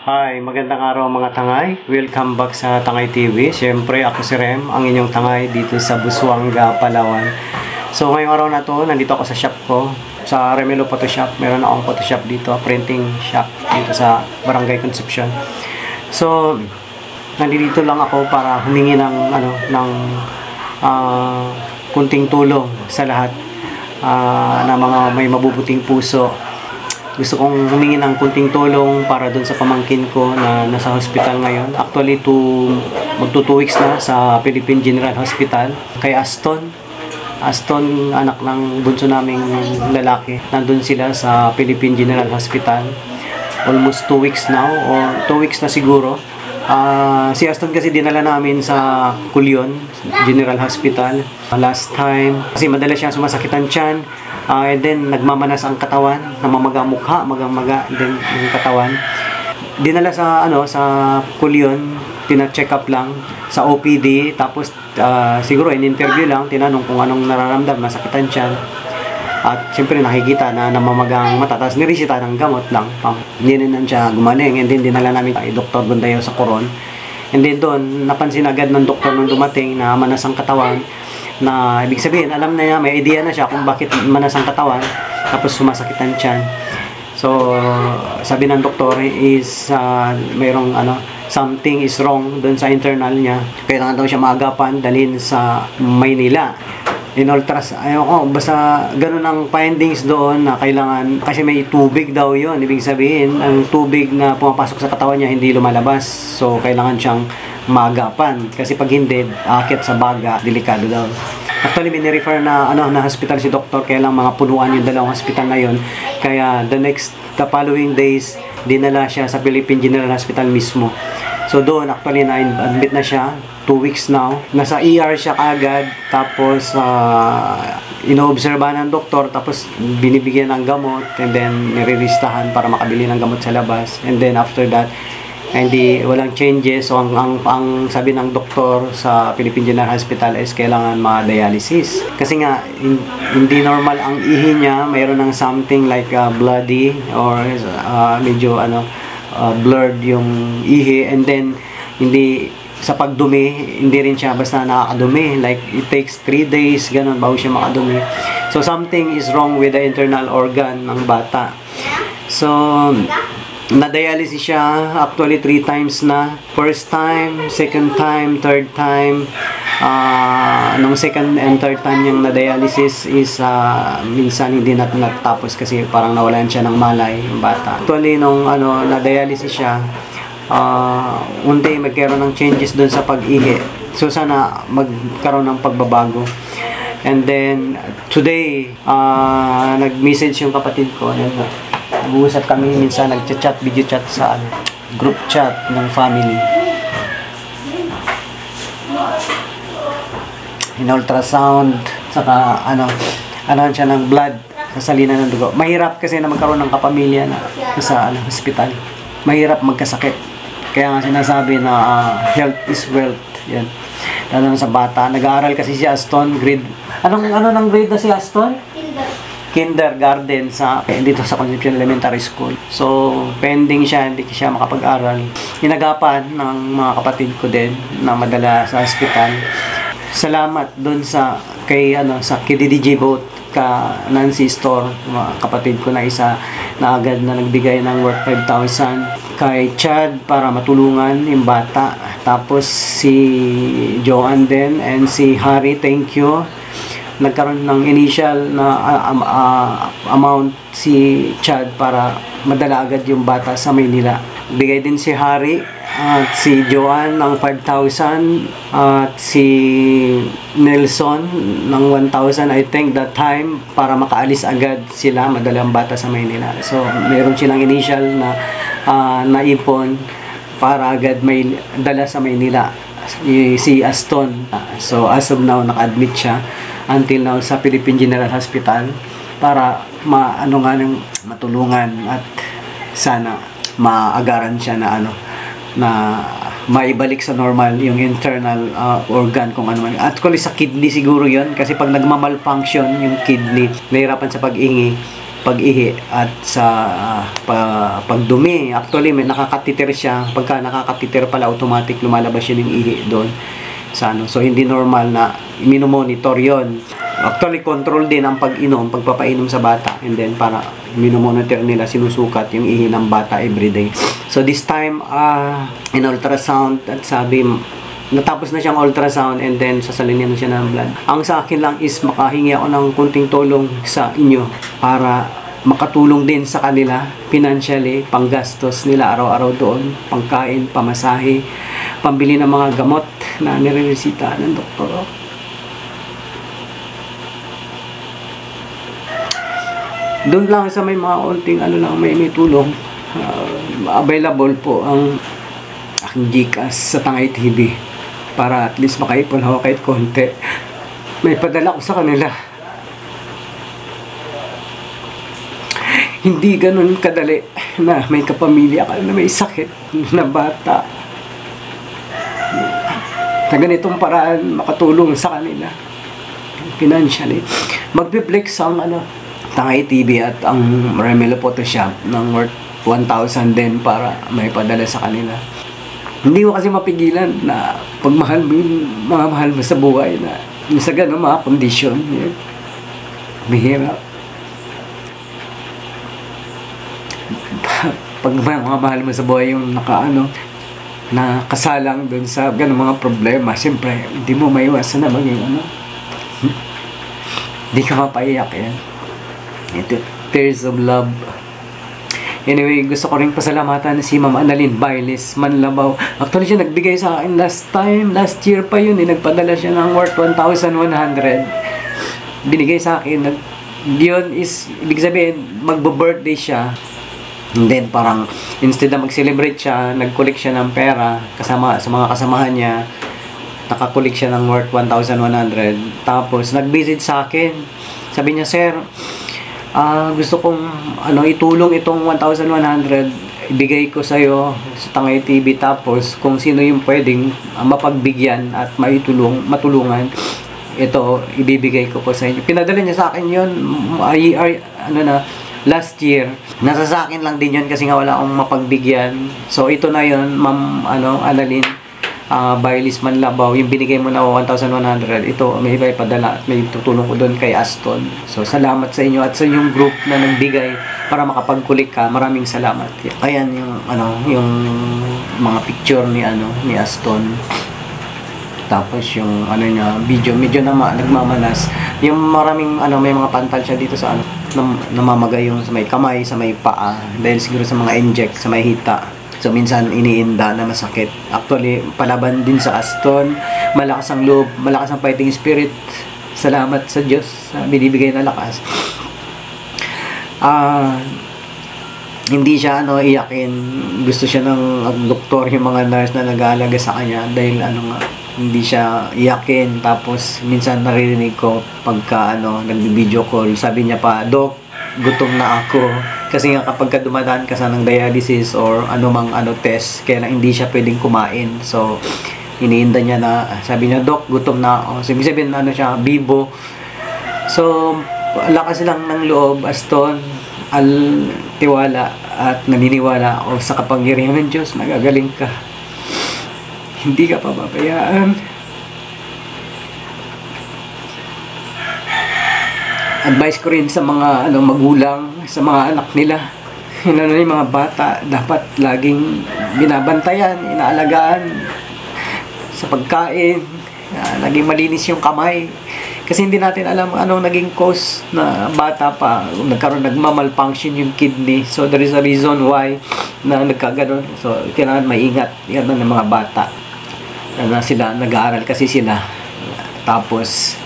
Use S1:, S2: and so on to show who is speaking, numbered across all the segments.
S1: Hi, magandang araw mga tangay. Welcome back sa Tangay TV. Siyempre, ako si Rem, ang inyong tangay dito sa Busuanga, Palawan. So, ngayong araw na to, nandito ako sa shop ko. Sa Remelo Photoshop. Meron akong Photoshop dito, printing shop dito sa Barangay Concepcion. So, nandito lang ako para humingi ng kunting tulong sa lahat na mga may mabubuting puso. Gusto kong humingi ng kunting tulong para dun sa pamangkin ko na nasa hospital ngayon. Actually, magto 2 weeks na sa Philippine General Hospital. Kay Aston, anak ng bunso naming lalaki. Nandun sila sa Philippine General Hospital. Almost 2 weeks now, or 2 weeks na siguro. Si Aston kasi dinala namin sa Culion General Hospital last time. Kasi madalas siya sumasakitan tiyan. And then nagmamanas ang katawan, namamaga mukha, magang-maga, and then yung katawan. Dinala sa Culion, tina-check up lang sa OPD, tapos siguro in-interview lang, tinanong kung anong nararamdam, nasakitan siya. At siyempre nakikita na namamagang mata, tapos niresita ng gamot lang. Hindi na siya gumaling, and then dinala namin kay Dr. Bundayo sa Coron. And then doon, napansin agad ng doktor nung dumating na manas ang katawan, na ibig sabihin, alam na niya, may idea na siya kung bakit manas ang katawan, tapos sumasakitan tiyan. So, sabi ng doktor is mayroong something is wrong doon sa internal niya. Kailangan daw siya maagapan, dalhin sa Maynila. In basta ganun ang findings doon na kailangan, kasi may tubig daw yon. Ibig sabihin, ang tubig na pumapasok sa katawan niya hindi lumalabas. So, kailangan siyang maagapan. Kasi pag hindi, akit sa baga, delikado daw. Actually, mini-refer na hospital si doktor, kaya lang mga punuan yung dalawang hospital na yun. Kaya the following days, dinala siya sa Philippine General Hospital mismo. So doon, actually, na-admit na siya, 2 weeks now. Nasa ER siya agad, tapos inoobserba ng doktor, tapos binibigyan ng gamot, and then niriristahan para makabili ng gamot sa labas. And then after that, walang changes. So ang sabi ng doktor sa Philippine General Hospital is kailangan ma-dialysis. Kasi nga, hindi normal ang ihi niya, mayroon ng something like bloody or medyo blurred yung ihi, and then sa pagdumi, hindi rin siya basta nakakadumi. Like, it takes 3 days, ganun, bago siya makadumi. So, something is wrong with the internal organ ng bata. So, na-dialysis siya, actually 3 times na. First time, second time, third time. Nung second and third time niyang na-dialysis is minsan hindi natapos kasi parang nawalan siya ng malay yung bata. Actually, nung na-dialysis siya, unti magkaroon ng changes doon sa pag-ihi. So sana magkaroon ng pagbabago. And then today, nag-message yung kapatid ko. Nag-uusap kami minsan, nag-chat, video chat sa group chat ng family. In-ultrasound, saka siya ng blood, sasalina ng dugo. Mahirap kasi na magkaroon ng kapamilya na sa hospital. Mahirap magkasakit. Kaya nga sinasabi na health is wealth. Yan. Lalo na sa bata. Nag-aaral kasi si Aston, grade. Anong grade na si Aston? Kindergarten dito sa Concepcion Elementary School. So, pending siya, hindi siya makapag-aral. Inagapan ng mga kapatid ko din na madala sa hospital. Salamat doon sa KDDJ Boat, ka Nancy Store, mga kapatid ko na isa na agad na nagbigay ng worth 5,000. Kay Chad para matulungan yung bata. Tapos si Joanne din and si Harry, thank you. Nagkaroon ng initial na amount si Chad para madala agad yung bata sa Maynila. Bigay din si Harry at si Joanne ng 5,000 at si Nelson ng 1,000, I think, that time, para makaalis agad sila, madala ang bata sa Maynila. So meron silang initial na naipon para agad may dala sa Maynila si Aston. So as of now, naka-admit siya until now sa Philippine General Hospital para matulungan at sana maagaran siya na maibalik sa normal yung internal organ kung ano man. Actually sa kidney siguro yun, kasi pag nagmamalfunction yung kidney, nahirapan sa pag-ingi. pag-ihi at sa pagdumi. Actually, may nakakatitir siya. Pagka nakakatitir pala, automatic lumalabas yun yung ihi doon sa ano. So, hindi normal na minomonitor yon. Actually, control din ang pag-inom, pagpapainom sa bata. And then, para minomonitor nila, sinusukat yung ihi ng bata everyday. So, this time, in ultrasound, at sabi, natapos na siyang ultrasound and then sasalinin na siya ng blood. Ang sa akin lang is makahingi ako ng kunting tulong sa inyo para makatulong din sa kanila financially, panggastos nila araw-araw doon, pangkain, pamasahe, pambili ng mga gamot na nireresita ng doktor. Doon lang sa may mga konting may tulong, available po ang aking GCash sa Tangay TV para at least makaipon ako kahit konti. May padala ko sa kanila. Hindi ganun kadali na may kapamilya ka na may sakit na bata. Sa ganitong paraan makatulong sa kanila financially. Magpiplex ang Tangay TV at ang Remelo Photoshop ng worth 1,000 din para may padala sa kanila. Hindi ko kasi mapigilan na pagmahal mo yung mga mahal mo sa buhay na yung sa ganun mga kondisyon. Yun. Mahirap. Pag mga mahal mo sa buhay yung nakasalang dun sa ganun mga problema, siyempre, hindi mo maiwasan na maging hindi ka mapaiyak yan. Ito, tears of love. Anyway, gusto ko rin pasalamatan si Ma'am Annalyn Bailes Manlabaw. Actually, siya nagbigay sa akin last year pa yun. Nagpadala siya ng worth 1,100. Binigay sa akin. Yun is, ibig sabihin, magbo-birthday siya. And then, parang, instead na mag-celebrate siya, nag-collect siya ng pera kasama sa mga kasamahan niya. Nakakulik siya ng worth 1,100. Tapos, nag-visit sa akin. Sabi niya, sir, gusto kong itulong itong 1,100, ibigay ko sa iyo sa Tangay TV, tapos kung sino yung pwedeng mapagbigyan at matulungan, ito ibibigay ko po sa inyo. Pinadala niya sa akin yun last year. Nasa sa akin lang din yun kasi nga wala akong mapagbigyan. So ito na yun, Ma'am Annalyn Bailes Manlabaw, yung binigay mo na 1,100, ito may iba ipadala at may tutulong ko doon kay Aston. So salamat sa inyo at sa yung group na nagbigay para makapagkulik ka. Maraming salamat. Ayan yung mga picture ni Aston. Tapos yung niya, video medyo nagmamanas. Yung maraming may mga pantal siya dito sa namamagay yung sa may kamay, sa may paa dahil siguro sa mga inject sa may hita. So, minsan iniinda na masakit. Actually, palaban din sa Aston. Malakas ang loob, malakas ang fighting spirit. Salamat sa Diyos sa binibigay na lakas. Hindi siya iyakin. Gusto siya ng doktor, yung mga nurse na nag-aalaga sa kanya. Dahil hindi siya iyakin. Tapos, minsan naririnig ko pagka nag-video call. Sabi niya pa, Dok, gutom na ako. Kasi nga kapag dumadaan ka sa ng dialysis or anumang test, kaya lang hindi siya pwedeng kumain. So, iniinda niya na, sabi niya, Dok, gutom na ako. So, ibig sabihin, siya, bibo. So, lakas lang ng loob, Aston, tiwala at naniniwala ako sa kapangyarihan ng Diyos, nagagaling ka. Hindi ka pababayaan. Advice ko rin sa mga magulang, sa mga anak nila, yung mga bata, dapat laging binabantayan, inaalagaan sa pagkain, naging malinis yung kamay. Kasi hindi natin alam anong naging cause na bata pa, nagmamalfunction yung kidney. So there is a reason why na nagkaganon. So kailangan maingat yan ng mga bata. Sila, nag-aaral kasi sila. Tapos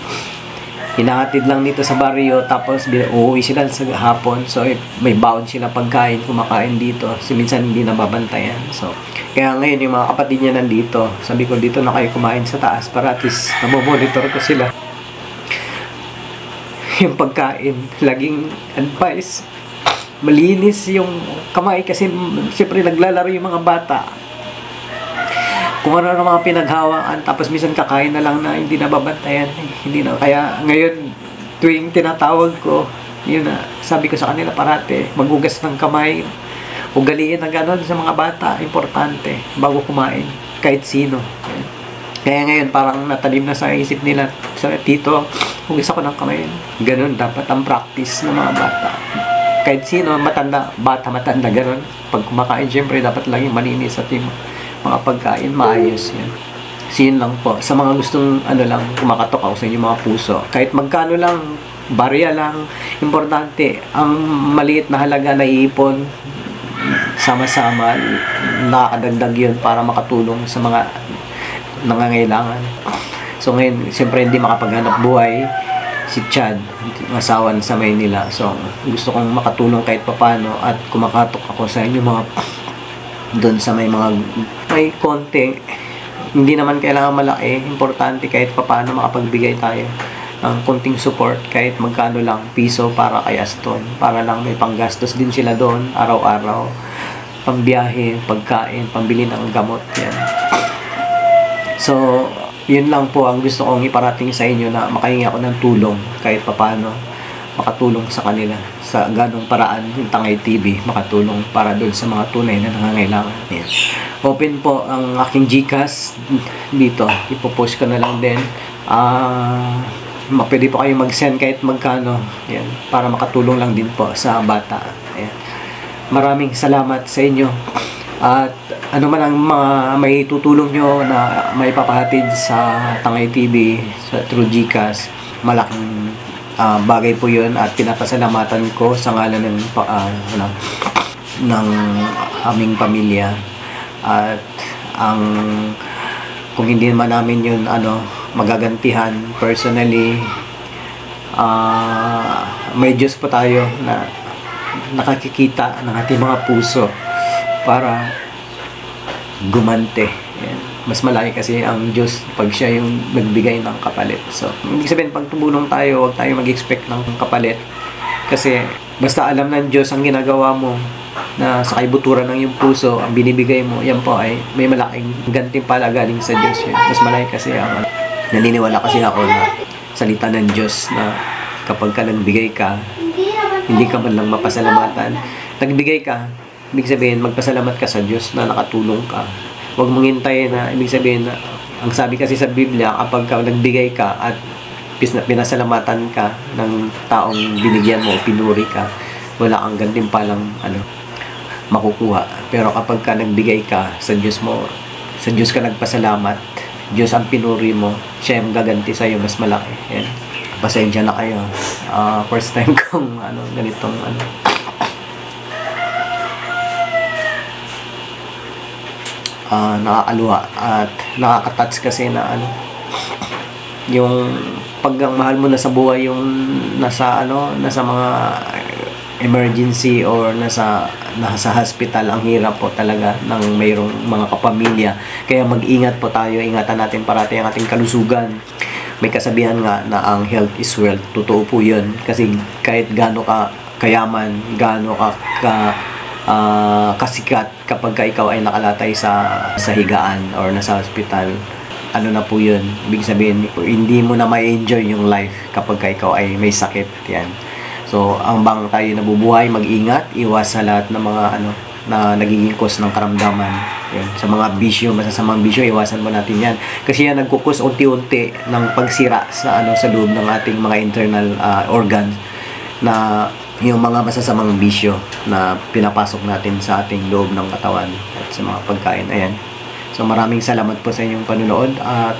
S1: hinahatid lang dito sa baryo, tapos uuwi sila sa hapon. So may baon sila pagkain, kumakain dito. So minsan hindi nababantayan. So kaya ngayon yung mga kapatid niya nandito, sabi ko dito na kayo kumain sa taas para at least namomonitor ko sila. Yung pagkain, laging advice, malinis yung kamay kasi siyempre naglalaro yung mga bata. Kung ano na mga pinaghawaan, tapos minsan kakain na lang na hindi nababantayan. Hindi na. Kaya ngayon, tuwing tinatawag ko, Yun na, sabi ko sa kanila parate, maghugas ng kamay, ugaliin na gano'n sa mga bata, importante, bago kumain, kahit sino. Kaya ngayon, parang natalim na sa isip nila, sa tito, hugas ako ng kamay. Gano'n, dapat ang practice ng mga bata. Kahit sino, matanda, bata, matanda, gano'n. Pag kumakain, syempre, dapat laging malinis at yung mga pagkain, maayos yan. So, yun lang po. Sa mga gustong, kumakatok ako sa inyong mga puso. Kahit magkano lang, barya lang, importante, ang maliit na halaga na iipon, sama-sama, nakakadagdag yun para makatulong sa mga nangangailangan. So, ngayon, siyempre, hindi makapaghanap buhay si Chad, asawa sa Maynila. So, gusto kong makatulong kahit papano at kumakatok ako sa inyo mga doon sa may konti. Hindi naman kailangan malaki. Importante kahit papano makapagbigay tayo ng konting support kahit magkano lang, piso para kay Aston. Para lang may panggastos din sila doon, araw-araw. Pambiyahe, pagkain, pambili ng gamot. Yan. So, yun lang po ang gusto kong iparating sa inyo na makahingi ako ng tulong kahit papano makatulong sa kanila sa ganong paraan yung Tangay TV makatulong para doon sa mga tunay na nangangailangan. Yan. Open po ang aking GCash dito, ipopost ko na lang din. Pwede po kayo mag-send kahit magkano. Yan, para makatulong lang din po sa bata. Yan. Maraming salamat sa inyo. At ano man ang mga may tutulong nyo na may papahatid sa Tangay TV sa through GCash, malaking bagay po yun at pinapasalamatan ko sa ngalan ng aming pamilya. At kung hindi man namin yun magagantihan personally, may Diyos po tayo na nakakikita ng ating mga puso para gumante. Yan. Mas malaki kasi ang Diyos pag siya yung nagbigay ng kapalit. So, ibig sabihin, pag tumulong tayo, huwag tayo mag-expect ng kapalit. Kasi, basta alam ng Diyos ang ginagawa mo na sa kaibuturan ng iyong puso, ang binibigay mo, yan po ay may malaking gantimpala galing sa Diyos. Yan. Mas malaki kasi naniniwala kasi ako na salita ng Diyos na kapag ka nagbigay ka, hindi ka man lang mapasalamatan. Nagbigay ka, ibig sabihin, magpasalamat ka sa Diyos na nakatulong ka. Huwag mong hintayin na, ibig sabihin na, ang sabi kasi sa Biblia, kapag ka nagbigay ka at pinasalamatan ka ng taong binigyan mo o pinuri ka, wala kang gantimpalang makukuha. Pero kapag ka nagbigay ka sa Diyos mo, sa Diyos ka nagpasalamat, Diyos ang pinuri mo, siya yung gaganti sa'yo, mas malaki. Yan. Pasensya na kayo. First time kong ganitong nakakaluwa at nakaka-touch kasi na yung pag ang mahal mo na sa buhay yung nasa mga emergency or nasa hospital, ang hirap po talaga ng mayroong mga kapamilya. Kaya mag-ingat po tayo, ingatan natin parati ang ating kalusugan. May kasabihan nga na ang health is wealth. Totoo po yun kasi kahit gaano ka kayaman, gaano ka kasikat, kapag ka ikaw ay nakalatay sa higaan or nasa hospital, na po yun, ibig sabihin hindi mo na ma-enjoy yung life kapag ka ikaw ay may sakit. Yan. So ang bang tayo nabubuhay, mag-ingat, iwas sa lahat ng mga na nagiging cause ng karamdaman. Yan. Sa mga bisyo, masasamang bisyo, iwasan mo natin yan kasi yan nagkukos unti-unti ng pagsira sa loob ng ating mga internal organs, na yung mga masasamang bisyo na pinapasok natin sa ating loob ng katawan at sa mga pagkain. Ayan. So maraming salamat po sa inyong panunood at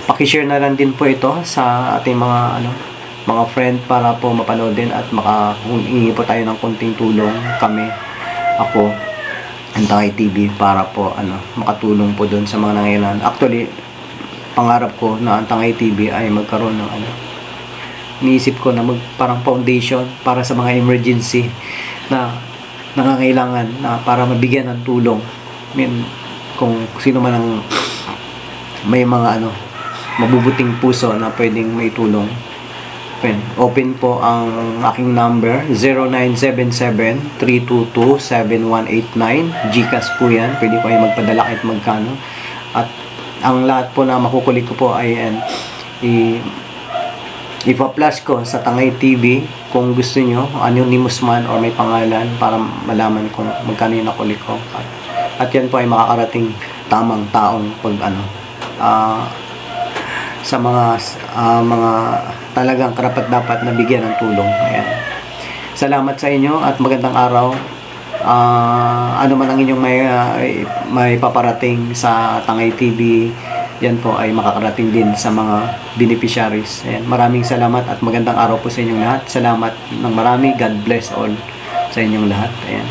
S1: paki-share na lang din po ito sa ating mga friend para po mapanood din at makahingi po tayo ng konting tulong ako, ang Tangay TV, para po makatulong po doon sa mga nangailangan. Actually, pangarap ko na ang Tangay TV ay magkaroon ng iniisip ko na parang foundation para sa mga emergency na nangangailangan, na para mabigyan ng tulong. I mean, kung sino man ang may mga mabubuting puso na pwedeng may tulong. Open po ang aking number, 0977-322-7189. GCash po yan. Pwede po ay magpadala kahit magkano. At ang lahat po na makukulit ko po ay ipa-flash ko sa Tangay TV kung gusto nyo, anonymous man or may pangalan para malaman kung magkano yung nakuli ko. At yan po ay makakarating tamang taong sa mga talagang karapat-dapat na bigyan ng tulong. Ayan. Salamat sa inyo at magandang araw. Ano man ang inyong may paparating sa Tangay TV, yan po ay makakarating din sa mga beneficiaries. Ayan. Maraming salamat at magandang araw po sa inyong lahat. Salamat ng marami. God bless all sa inyong lahat. Ayan.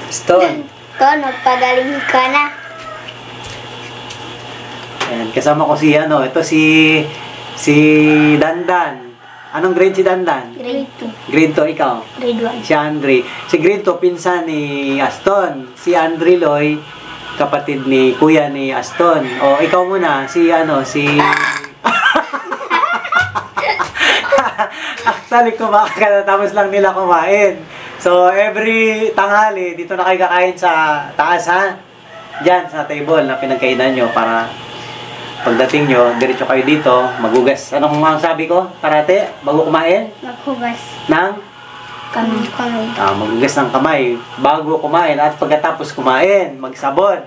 S1: Stone.
S2: Ton, magpagaling ka na.
S1: Ayan. Kasama ko ito si Dandan. Anong grade si Dandan?
S2: Grade 2.
S1: Grade 2, ikaw?
S2: Grade 1.
S1: Si Andre. Si grade 2, pinsan ni Aston. Si Andre Loy, kapatid ni kuya ni Aston. O, ikaw muna. Actually, tapos lang nila kumain. So, every tanghali, dito na kayo kakain sa taas, ha? Diyan, sa table na pinagkainan nyo para pagdating nyo, diretso kayo dito, magugas. Anong sabi ko, parate? Bago kumain?
S2: Maghugas.
S1: Nang?
S2: Kamay.
S1: Magugas ng kamay bago kumain at pagkatapos kumain, magsabon.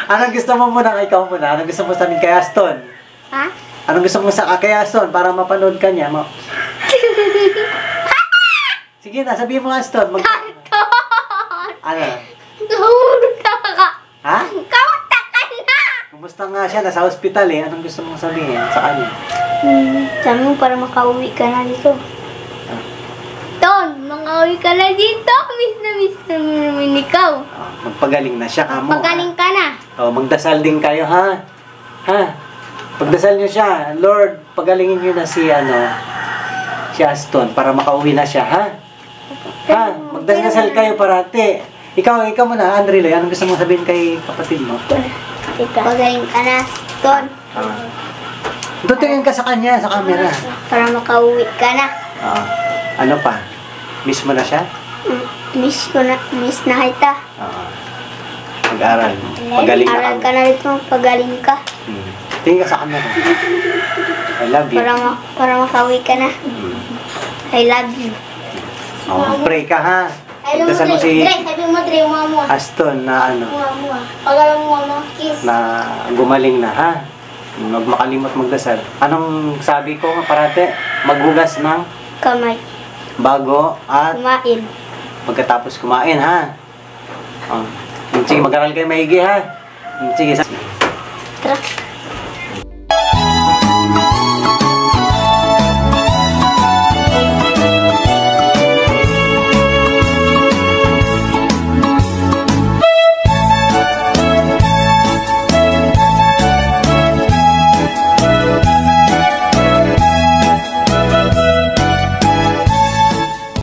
S1: Anong gusto mo muna? Ikaw muna. Anong gusto mo sabihin kay Aston?
S2: Ha?
S1: Anong gusto mo kay Aston para mapanood ka niya? Sige na, sabihin mo Aston.
S2: Karton!
S1: Ano?
S2: Nahulog ka.
S1: Ha?
S2: Kamusta ka na?
S1: Kumusta nga siya? Nasa hospital eh. Anong gusto mong sabihin sa kanya?
S2: Sabi mo para makauwi ka na dito. Ton, makauwi ka na dito. Miss na mo naman ikaw.
S1: Magpagaling na siya, kamo.
S2: Magaling ka na.
S1: Magdasal din kayo, ha? Ha? Pagdasal niyo siya, Lord, pagalingin niyo na si Aston para makauwi na siya, ha? Ha? Magdasal kayo parati. Ikaw muna, Andre Loy, anong gusto mong sabihin kay kapatid mo?
S2: Magaling ka na, Ton.
S1: Tutingin ka sa kanya, sa camera.
S2: Para makauwi ka na.
S1: Ano pa? Miss mo na siya?
S2: Miss na kita.
S1: Mag-aral. Pagaling na
S2: Aral ka na dito, pagaling ka.
S1: Tingin ka sa camera. I love you.
S2: Para makauwi ka na. I love you.
S1: Pray ka, ha? Dasal mo si
S2: Sabi mo, Dre, mama.
S1: Aston na
S2: Mama. Pagalang mo, mama, kiss.
S1: na gumaling na, ha? Huwag makalimot magdasal. Anong sabi ko parate? Maghugas ng
S2: Kamay.
S1: bago at
S2: Kumain.
S1: pagkatapos kumain, ha? Sige, mag-aral kayo maigi, ha? Sige,